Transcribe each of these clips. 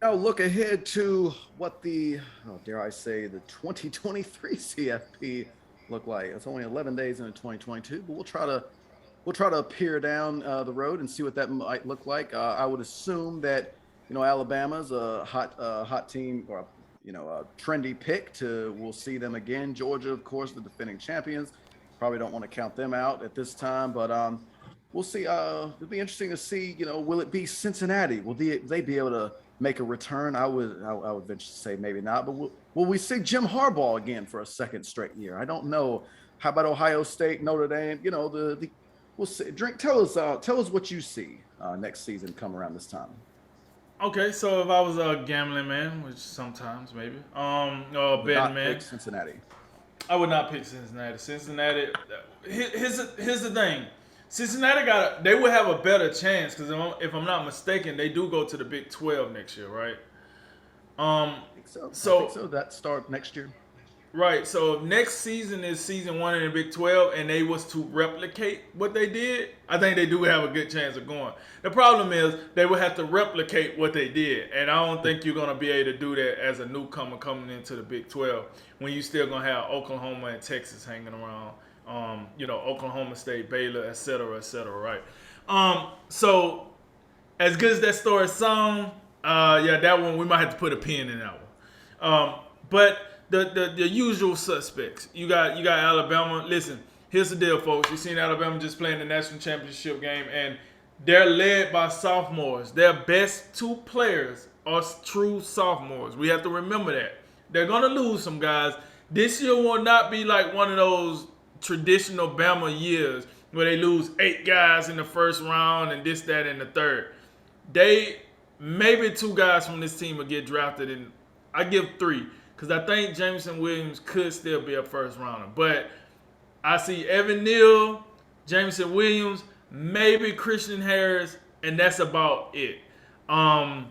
Now look ahead to what dare I say, the 2023 CFP look like. It's only 11 days into 2022, but we'll try to peer down the road and see what that might look like. I would assume that Alabama's a hot team, or a trendy pick. We'll see them again. Georgia, of course, the defending champions. Probably don't want to count them out at this time, but we'll see. It'll be interesting to see. Will it be Cincinnati? Will they be able to make a return? I would venture to say maybe not. But will we see Jim Harbaugh again for a second straight year? I don't know. How about Ohio State, Notre Dame? The we'll see. Drink, tell us what you see next season come around this time. Okay, so if I was a gambling man, which sometimes maybe, or a Would betting not man, pick Cincinnati. I would not pick Cincinnati. Cincinnati. Here's the thing. Cincinnati they would have a better chance because if I'm not mistaken, they do go to the Big 12 next year, right? Um, I think so. I think so so. That start next year. Right. So next season is season one in the Big 12, and they was to replicate what they did. I think they do have a good chance of going. The problem is they would have to replicate what they did, and I don't think you're gonna be able to do that as a newcomer coming into the Big 12 when you still gonna have Oklahoma and Texas hanging around. Oklahoma State, Baylor, et cetera. Right. So as good as that story sounds, yeah, that one we might have to put a pin in that one. But the usual suspects. You got Alabama. Listen, here's the deal, folks. You've seen Alabama just playing the national championship game, and they're led by sophomores. Their best two players are true sophomores. We have to remember that. They're gonna lose some guys. This year will not be like one of those traditional Bama years where they lose 8 guys in the first round and this, that, and the third. They maybe 2 guys from this team will get drafted, and I give 3 because I think Jameson Williams could still be a first rounder. But I see Evan Neal, Jameson Williams, maybe Christian Harris, and that's about it. Um,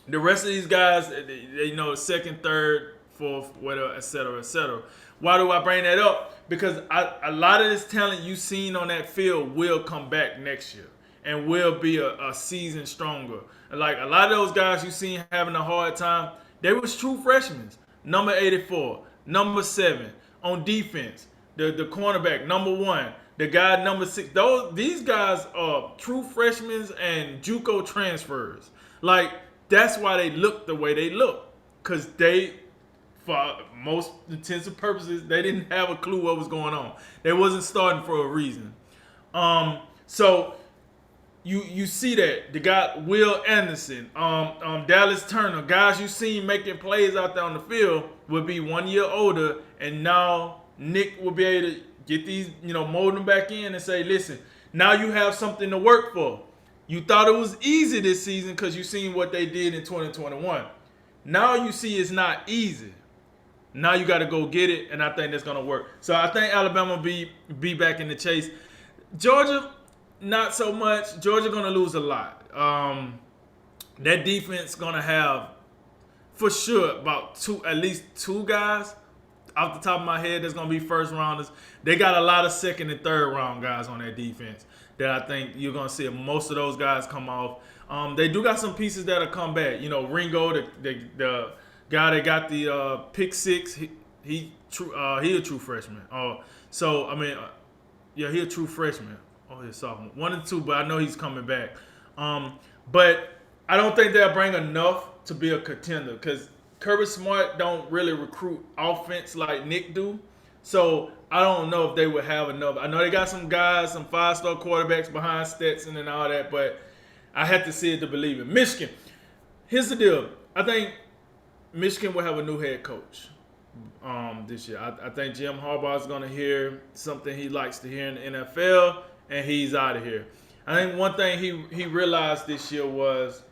the rest of these guys, they know second, third, fourth, whatever, et cetera, et cetera. Why do I bring that up? Because a lot of this talent you seen on that field will come back next year and will be a season stronger. Like a lot of those guys you seen having a hard time, they was true freshmen. Number 84, number 7 on defense. The cornerback, number 1. The guy number 6. These guys are true freshmen and JUCO transfers. Like that's why they look the way they look, cause for most intents and purposes, they didn't have a clue what was going on. They wasn't starting for a reason. So you see that the guy Will Anderson, Dallas Turner, guys you seen making plays out there on the field will be 1 year older, and now Nick will be able to get these, mold them back in and say, listen, now you have something to work for. You thought it was easy this season because you seen what they did in 2021. Now you see it's not easy. Now you got to go get it, and I think that's gonna work. So I think Alabama will be back in the chase. Georgia, not so much. Georgia gonna lose a lot. That defense gonna have for sure at least two guys off the top of my head that's gonna be first rounders. They got a lot of second and third round guys on that defense that I think you're gonna see most of those guys come off. They do got some pieces that'll come back. Ringo, the guy that got the pick six, he a true freshman. Yeah, he a true freshman. Oh, he's a sophomore. 1 and 2, but I know he's coming back. But I don't think they'll bring enough to be a contender because Kirby Smart don't really recruit offense like Nick do. So I don't know if they would have enough. I know they got some guys, some 5-star quarterbacks behind Stetson and all that, but I have to see it to believe it. Michigan. Here's the deal. I think Michigan will have a new head coach this year. I think Jim Harbaugh is going to hear something he likes to hear in the NFL, and he's out of here. I think one thing he realized this year was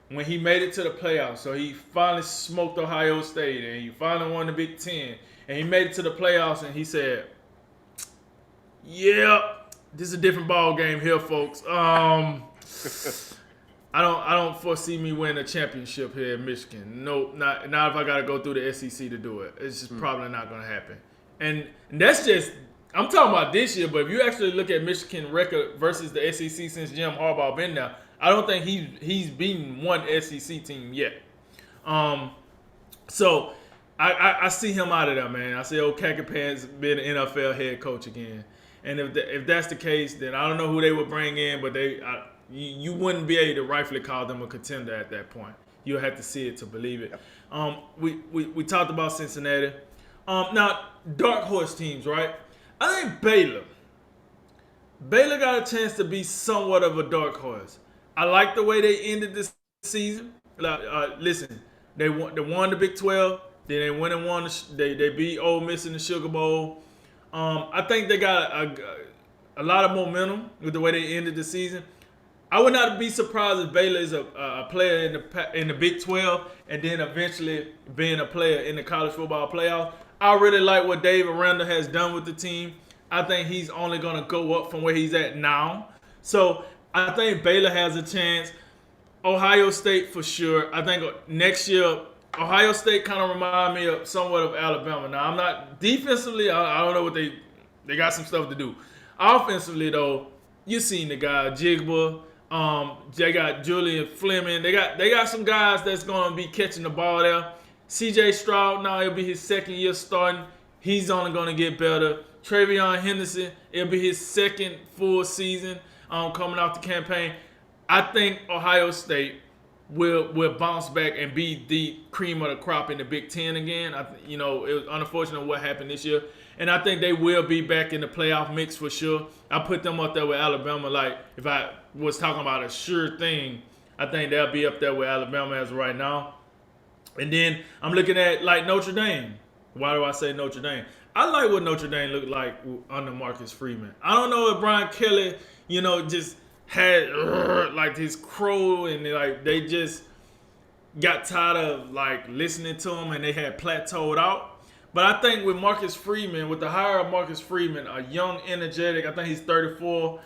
when he made it to the playoffs. So he finally smoked Ohio State, and he finally won the Big Ten, and he made it to the playoffs, and he said, "Yeah, this is a different ball game here, folks. I don't foresee me winning a championship here in Michigan. Nope, not if I got to go through the SEC to do it. It's just probably not going to happen." And that's just, I'm talking about this year, but if you actually look at Michigan record versus the SEC since Jim Harbaugh been there, I don't think he's beaten one SEC team yet. Um, so I see him out of there, man. I see old Khaki Pants being an NFL head coach again. And if that's the case, then I don't know who they would bring in, but you wouldn't be able to rightfully call them a contender at that point. You'll have to see it to believe it. We talked about Cincinnati. Now, dark horse teams, right? I think Baylor got a chance to be somewhat of a dark horse. I like the way they ended this season. Listen, they won the Big 12. Then they went and won. They beat Ole Miss in the Sugar Bowl. I think they got a lot of momentum with the way they ended the season. I would not be surprised if Baylor is a player in the Big 12 and then eventually being a player in the college football playoff. I really like what Dave Aranda has done with the team. I think he's only going to go up from where he's at now. So I think Baylor has a chance. Ohio State for sure. I think next year, Ohio State kind of remind me of somewhat of Alabama. Now, I'm not defensively. I don't know what they got some stuff to do. Offensively, though, you seen the guy Jigba. They got Julian Fleming. They got some guys that's going to be catching the ball there. C.J. Stroud, now it'll be his second year starting. He's only going to get better. Travion Henderson, it'll be his second full season coming off the campaign. I think Ohio State will bounce back and be the cream of the crop in the Big Ten again. It was unfortunate what happened this year. And I think they will be back in the playoff mix for sure. I put them up there with Alabama. Like, if I was talking about a sure thing, I think they'll be up there with Alabama as of right now. And then I'm looking at, like, Notre Dame. Why do I say Notre Dame? I like what Notre Dame looked like under Marcus Freeman. I don't know if Brian Kelly, just had like his crow and they just got tired of like listening to him and they had plateaued out. But I think with Marcus Freeman, with the hire of Marcus Freeman, a young, energetic, I think he's 34,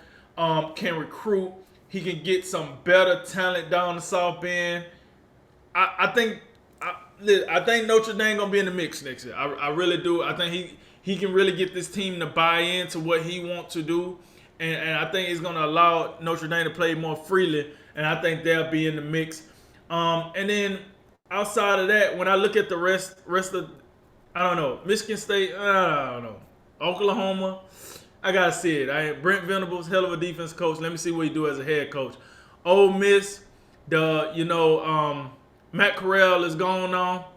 can recruit. He can get some better talent down the South Bend. I think Notre Dame gonna be in the mix next year. I really do. I think he can really get this team to buy into what he wants to do, and I think it's gonna allow Notre Dame to play more freely. And I think they'll be in the mix. And then outside of that, when I look at the rest of, I don't know, Michigan State, I don't know, Oklahoma, I gotta see it. Brent Venables, hell of a defense coach. Let me see what he do as a head coach. Ole Miss, Matt Corral is gone now.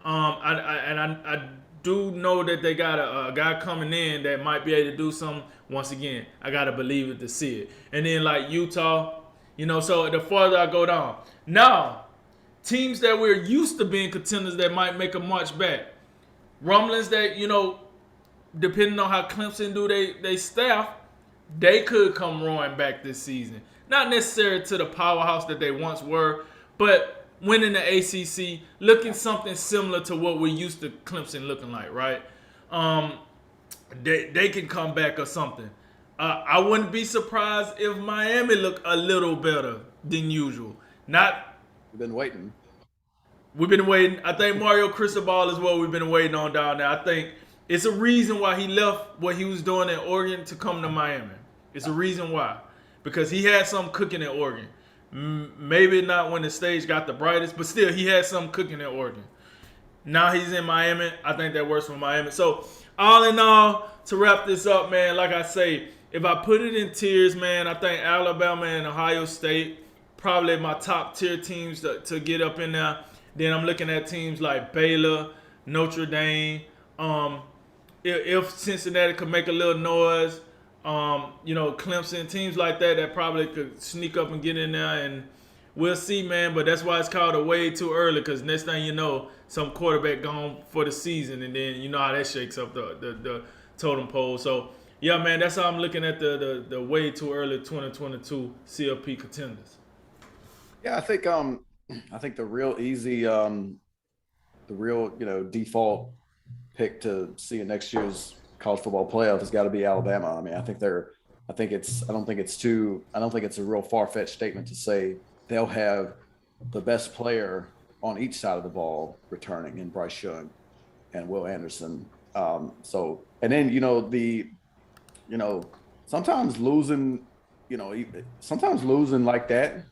I do know that they got a guy coming in that might be able to do something. Once again, I gotta believe it to see it. And then like Utah, so the farther I go down. Now, teams that we're used to being contenders that might make a march back. Rumblings that, depending on how Clemson do they staff, they could come roaring back this season. Not necessarily to the powerhouse that they once were, but winning the ACC, looking something similar to what we're used to Clemson looking like, right? They can come back or something. I wouldn't be surprised if Miami looked a little better than usual. We've been waiting. We've been waiting. I think Mario Cristobal is what we've been waiting on down there. I think it's a reason why he left what he was doing in Oregon to come to Miami. It's a reason why. Because he had something cooking in Oregon. Maybe not when the stage got the brightest, but still he had something cooking in Oregon. Now he's in Miami. I think that works for Miami. So all in all, to wrap this up, man, like I say, if I put it in tiers, man, I think Alabama and Ohio State probably my top tier teams to get up in there. Then I'm looking at teams like Baylor, Notre Dame. If Cincinnati could make a little noise, Clemson, teams like that probably could sneak up and get in there, and we'll see, man. But that's why it's called a way too early, because next thing you know, some quarterback gone for the season, and then you know how that shakes up the totem pole. So, yeah, man, that's how I'm looking at the way too early 2022 CFP contenders. Yeah, I think the real easy, default pick to see in next year's college football playoff has got to be Alabama. I mean, I don't think it's a real far-fetched statement to say they'll have the best player on each side of the ball returning in Bryce Young and Will Anderson. And then, sometimes losing like that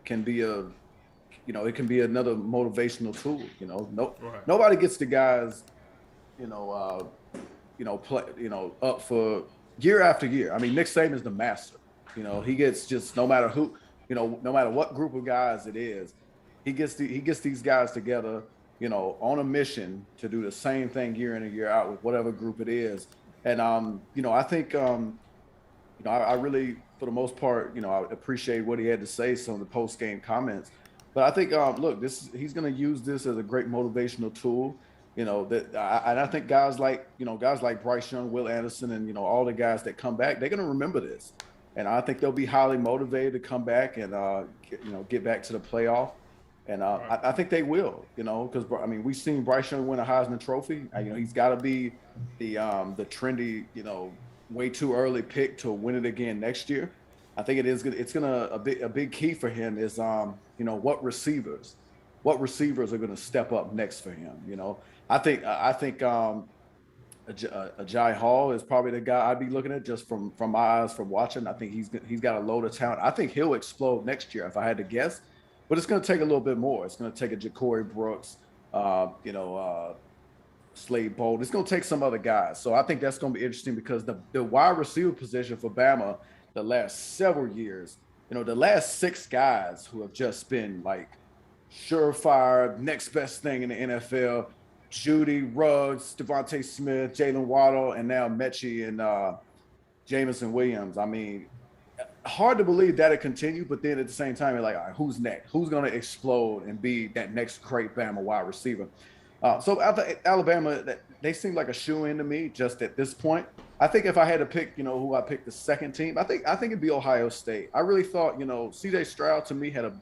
can be it can be another motivational tool. Right. Nobody gets the guys, you know, play, up for year after year. I mean, Nick Saban is the master. He gets just no matter who, no matter what group of guys it is, he gets these guys together, on a mission to do the same thing year in and year out with whatever group it is. And I think I really, for the most part, I appreciate what he had to say, some of the post game comments. But I think, look, he's going to use this as a great motivational tool. And I think guys like Bryce Young, Will Anderson, and all the guys that come back, they're going to remember this, and I think they'll be highly motivated to come back and get back to the playoff. And Right. I think they will, because I mean we've seen Bryce Young win a Heisman Trophy. He's got to be the trendy, way too early pick to win it again next year. I think it is good. It's gonna a big key for him is what receivers are going to step up next for him. I think Ajay Hall is probably the guy I'd be looking at just from my eyes from watching. I think he's got a load of talent. I think he'll explode next year if I had to guess, but it's going to take a little bit more. It's going to take a Ja'Cory Brooks, Slade Bolt. It's going to take some other guys. So I think that's going to be interesting because the wide receiver position for Bama the last several years, the last 6 guys who have just been like surefire, next best thing in the NFL, Judy, Ruggs, Devontae Smith, Jalen Waddle, and now Mechie and Jameson Williams. I mean, hard to believe that it continued, but then at the same time, you're like, all right, who's next? Who's going to explode and be that next great Bama wide receiver? So Alabama, they seem like a shoe-in to me just at this point. I think if I had to pick, who I picked the second team, I think it'd be Ohio State. I really thought, C.J. Stroud to me had a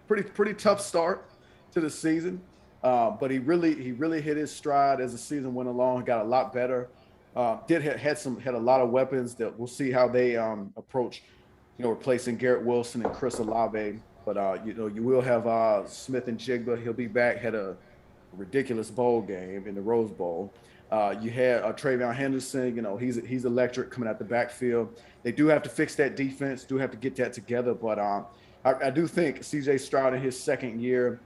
pretty tough start to the season, but he really hit his stride as the season went along. Got a lot better. Had a lot of weapons that we'll see how they approach, replacing Garrett Wilson and Chris Olave. But you will have Smith and Jigba. He'll be back. Had a ridiculous bowl game in the Rose Bowl. You had Travion Henderson. He's electric coming out the backfield. They do have to fix that defense. Do have to get that together. But I do think C.J. Stroud in his second year,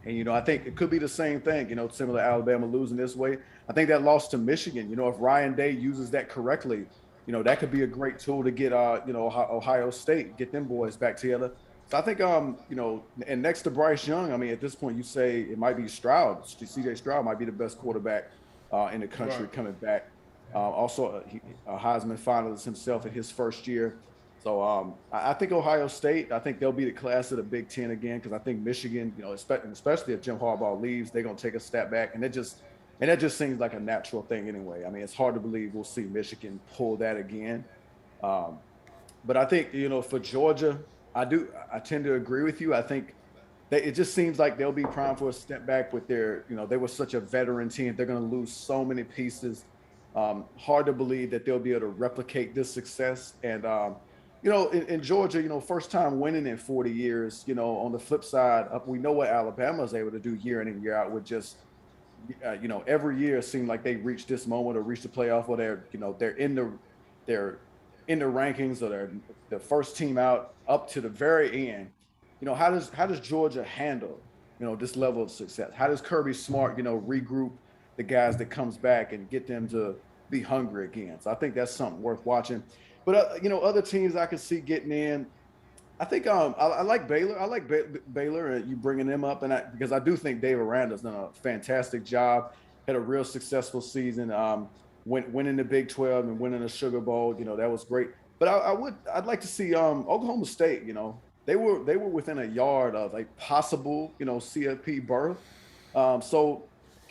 and I think it could be the same thing. Similar to Alabama losing this way. I think that loss to Michigan. If Ryan Day uses that correctly, that could be a great tool to get Ohio State, get them boys back together. So I think and next to Bryce Young, I mean at this point you say it might be Stroud. C.J. Stroud might be the best quarterback in the country coming back. Also a Heisman finalist himself in his first year. So I think Ohio State, I think they'll be the class of the Big Ten again because I think Michigan, especially if Jim Harbaugh leaves, they're going to take a step back, and that just seems like a natural thing anyway. I mean, it's hard to believe we'll see Michigan pull that again. But I think for Georgia, I tend to agree with you. I think it just seems like they'll be primed for a step back with their, they were such a veteran team. They're going to lose so many pieces. Hard to believe that they'll be able to replicate this success. And, in Georgia, first time winning in 40 years, on the flip side, we know what Alabama is able to do year in and year out with just, every year it seemed like they reach this moment or reach the playoff where they're in the rankings or they're the first team out up to the very end. How does Georgia handle, this level of success? How does Kirby Smart, regroup the guys that comes back and get them to be hungry again? So I think that's something worth watching. But other teams I could see getting in. I think I like Baylor. I like Baylor, and you bringing them up, because I do think Dave Aranda's done a fantastic job. Had a real successful season. Winning the Big 12 and winning the Sugar Bowl. That was great. But I'd like to see Oklahoma State. They were within a yard of a possible CFP berth. So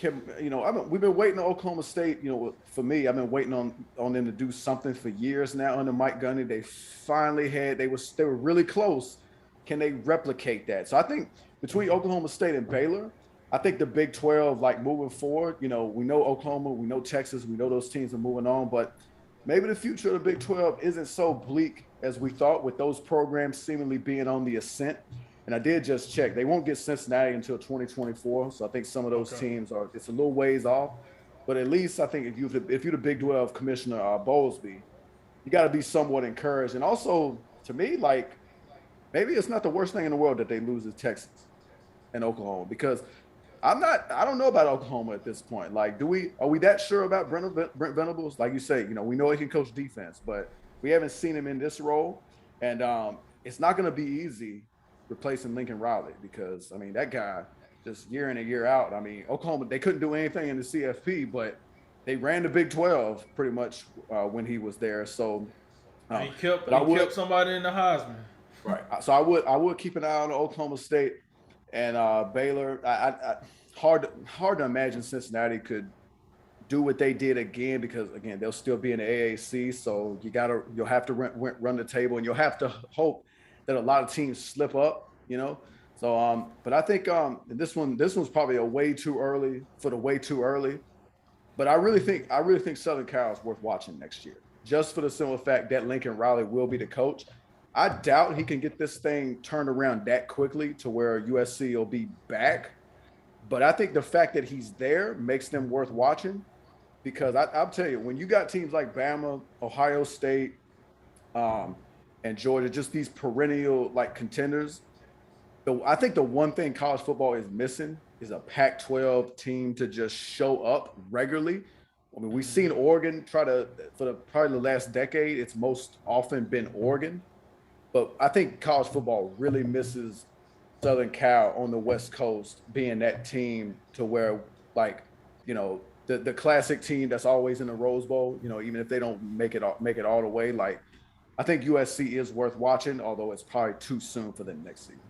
we've been waiting on Oklahoma State. For me, I've been waiting on them to do something for years now under Mike Gundy. They finally they were really close. Can they replicate that? So I think between Oklahoma State and Baylor, I think the Big 12, like moving forward, we know Oklahoma, we know Texas, we know those teams are moving on, but maybe the future of the Big 12 isn't so bleak as we thought with those programs seemingly being on the ascent. And I did just check. They won't get Cincinnati until 2024. So I think some of those teams it's a little ways off. But at least I think if you're the Big 12 Commissioner Bowlesby, you got to be somewhat encouraged. And also, to me, like maybe it's not the worst thing in the world that they lose to Texas and Oklahoma, because I don't know about Oklahoma at this point. Like, are we that sure about Brent Venables? Like you say, we know he can coach defense, but we haven't seen him in this role. And it's not going to be easy replacing Lincoln Riley, because, I mean, that guy just year in and year out. I mean, Oklahoma, they couldn't do anything in the CFP, but they ran the Big 12 pretty much when he was there. So, And he but I would, kept somebody in the Heisman. right. So I would keep an eye on Oklahoma State and Baylor. Hard to imagine Cincinnati could do what they did again, because again they'll still be in the AAC. So you'll have to run the table, and you'll have to hope that a lot of teams slip up. So but I think this one's probably a way too early for the way too early. But I really think Southern Cal is worth watching next year, just for the simple fact that Lincoln Riley will be the coach. I doubt he can get this thing turned around that quickly to where USC will be back. But I think the fact that he's there makes them worth watching, because I'll tell you, when you got teams like Bama, Ohio State, and Georgia, just these perennial like contenders, I think the one thing college football is missing is a Pac-12 team to just show up regularly. I mean, we've seen Oregon probably the last decade, it's most often been Oregon. But I think college football really misses Southern Cal on the West Coast being that team, to where, like, the classic team that's always in the Rose Bowl, even if they don't make it all the way. Like, I think USC is worth watching, although it's probably too soon for them next season.